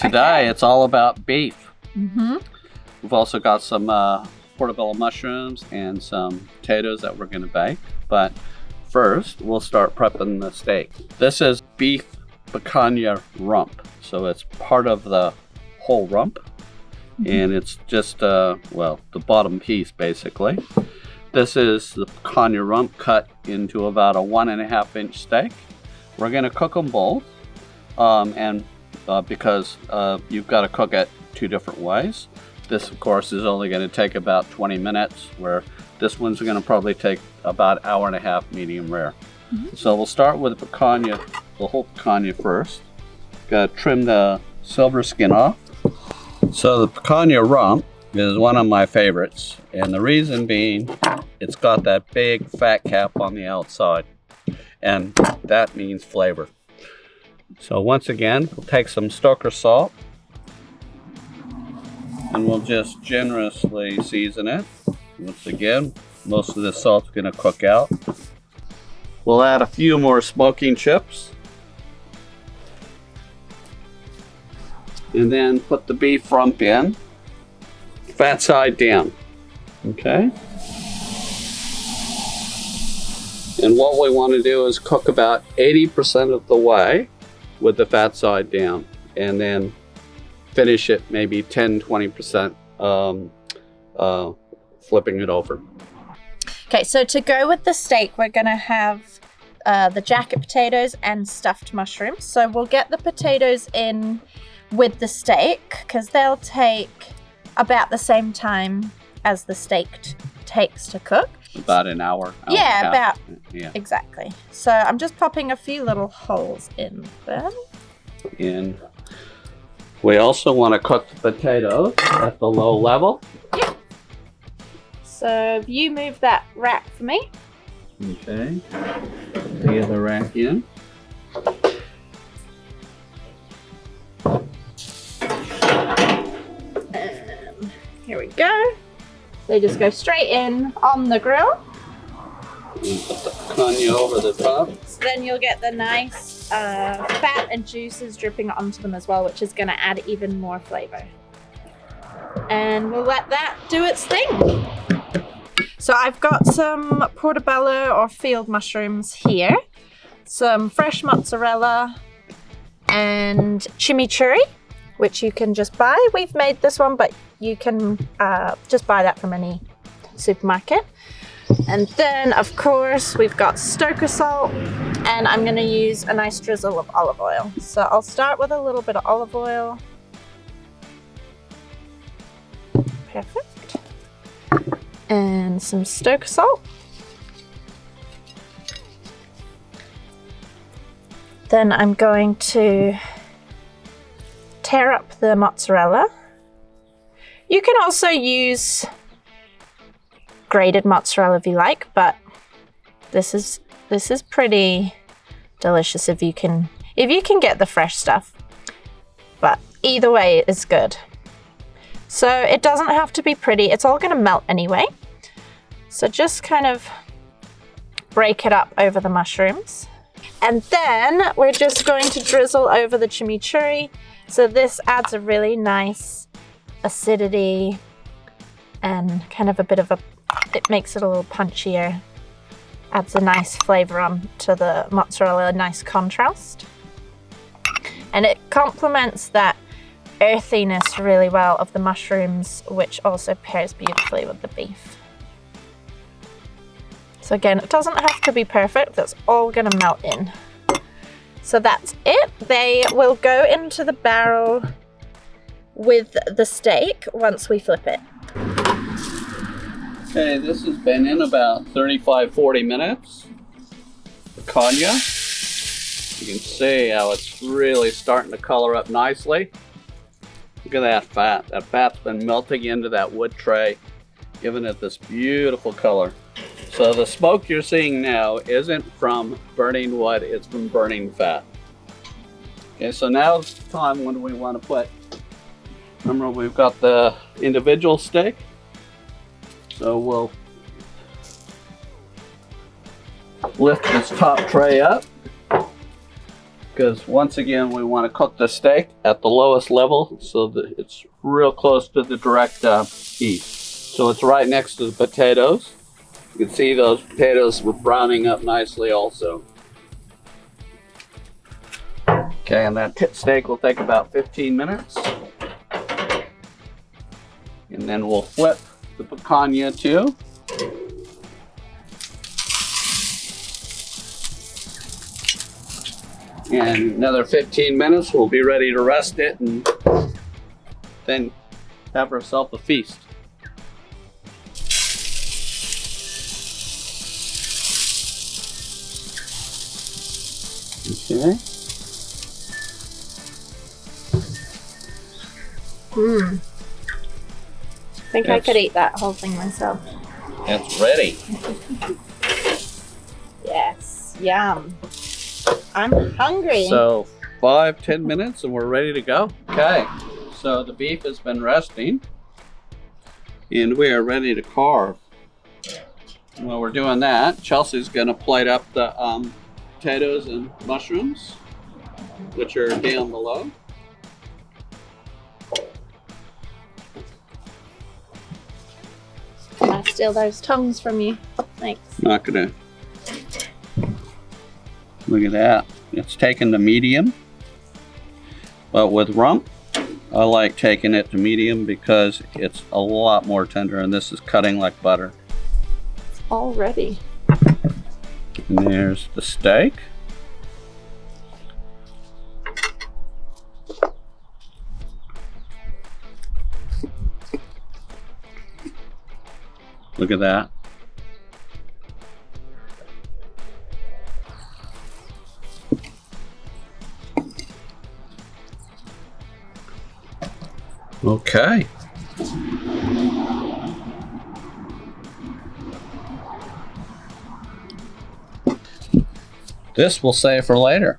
Today it's all about beef. Mm-hmm. We've also got some portobello mushrooms and some potatoes that we're going to bake. But first, we'll start prepping the steak. This is beef picanha rump. So it's part of the whole rump. And it's just, well, the bottom piece basically. This is the picanha rump cut into about a 1.5 inch steak. We're going to cook them both. Because you've got to cook it 2 different ways. This, of course, is only going to take about 20 minutes, where this one's going to probably take about 1.5 hours medium rare. Mm-hmm. So we'll start with the picanha, the whole picanha first. Got to trim the silver skin off. So the picanha rump is one of my favorites, and the reason being, it's got that big fat cap on the outside, and that means flavor. So once again, we'll take some Stoaker salt, and we'll just generously season it. Once again, most of the salt's going to cook out. We'll add a few more smoking chips. And then put the beef rump in, fat side down, okay? And what we want to do is cook about 80% of the way with the fat side down, and then finish it maybe 10-20% flipping it over. Okay, so to go with the steak, we're going to have the jacket potatoes and stuffed mushrooms. So we'll get the potatoes in with the steak because they'll take about the same time as the steak takes to cook. About an hour. Yeah, yeah, exactly. So I'm just popping a few little holes in them. And we also want to cook the potatoes at the low level. Yeah. So you move that rack for me. Okay. The other rack in. And here we go. They just go straight in on the grill. And put the picanha over the top. So then you'll get the nice fat and juices dripping onto them as well, which is going to add even more flavor. And we'll let that do its thing. So I've got some portobello or field mushrooms here, some fresh mozzarella, and chimichurri, which you can just buy. We've made this one, but you can just buy that from any supermarket. And then, of course, we've got Stoaker salt, and I'm going to use a nice drizzle of olive oil. So I'll start with a little bit of olive oil. Perfect. And some Stoaker salt. Then I'm going to tear up the mozzarella. You can also use grated mozzarella if you like, but this is pretty delicious if you can get the fresh stuff. But either way is good. So it doesn't have to be pretty, it's all going to melt anyway. So just kind of break it up over the mushrooms. And then we're just going to drizzle over the chimichurri. So this adds a really nice acidity and kind of a bit of it makes it a little punchier. Adds a nice flavor on to the mozzarella, a nice contrast. And it complements that earthiness really well of the mushrooms, which also pairs beautifully with the beef. So again, it doesn't have to be perfect, that's all gonna melt in. So that's it. They will go into the barrel with the steak once we flip it. Okay, this has been in about 35-40 minutes. Picanha. You can see how it's really starting to color up nicely. Look at that fat. That fat's been melting into that wood tray, giving it this beautiful color. So the smoke you're seeing now isn't from burning wood, it's from burning fat. Okay, so now's the time when we want to put, remember we've got the individual steak. So we'll lift this top tray up. because once again we want to cook the steak at the lowest level so that it's real close to the direct heat. So it's right next to the potatoes. You can see those potatoes were browning up nicely also. Okay, and that steak will take about 15 minutes. And then we'll flip the picanha too. And another 15 minutes, we'll be ready to rest it and then have ourselves a feast. Okay. I think I could eat that whole thing myself. It's ready. Yes, yum. I'm hungry. So 5-10 minutes and we're ready to go. Okay, so the beef has been resting and we are ready to carve. While we're doing that, Chelsea's gonna plate up the potatoes and mushrooms, which are down below. Can I steal those tongs from you? Thanks. Not gonna. Look at that. It's taken to medium. But with rump, I like taking it to medium because it's a lot more tender and this is cutting like butter. It's all ready. And there's the steak. Look at that. Okay. This we'll save for later.